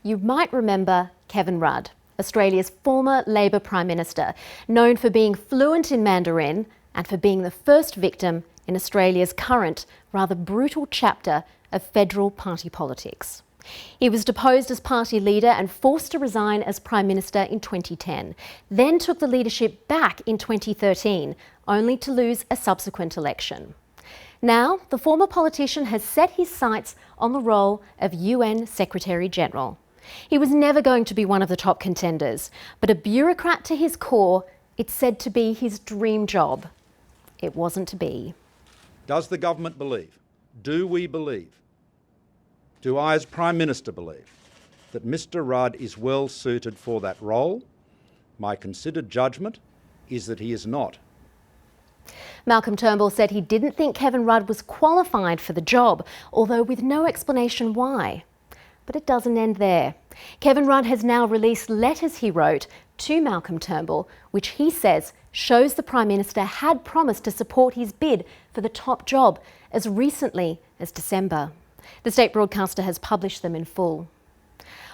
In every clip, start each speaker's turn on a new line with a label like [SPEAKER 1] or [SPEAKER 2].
[SPEAKER 1] You might remember Kevin Rudd, Australia's former Labor Prime Minister, known for being fluent in Mandarin and for being the first victim in Australia's current, rather brutal chapter of federal party politics. He was deposed as party leader and forced to resign as Prime Minister in 2010, then took the leadership back in 2013, only to lose a subsequent election. Now, the former politician has set his sights on the role of UN Secretary-General. He was never going to be one of the top contenders, but a bureaucrat to his core, it's said to be his dream job. It wasn't to be.
[SPEAKER 2] Does the government believe, do we believe, do I as Prime Minister believe that Mr Rudd is well suited for that role? My considered judgment is that he is not.
[SPEAKER 1] Malcolm Turnbull said he didn't think Kevin Rudd was qualified for the job, although with no explanation why. But it doesn't end there. Kevin Rudd has now released letters he wrote to Malcolm Turnbull, which he says shows the Prime Minister had promised to support his bid for the top job as recently as December. The state broadcaster has published them in full.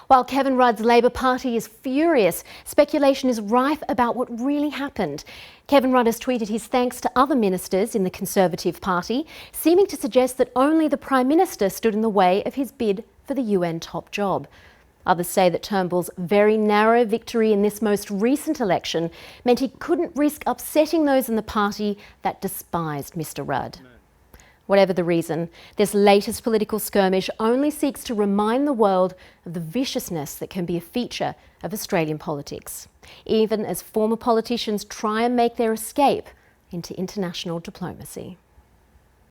[SPEAKER 1] While Kevin Rudd's Labor Party is furious, speculation is rife about what really happened. Kevin Rudd has tweeted his thanks to other ministers in the Conservative Party, seeming to suggest that only the Prime Minister stood in the way of his bid for the UN top job. Others say that Turnbull's very narrow victory in this most recent election meant he couldn't risk upsetting those in the party that despised Mr Rudd. Whatever the reason, this latest political skirmish only seeks to remind the world of the viciousness that can be a feature of Australian politics, even as former politicians try and make their escape into international diplomacy.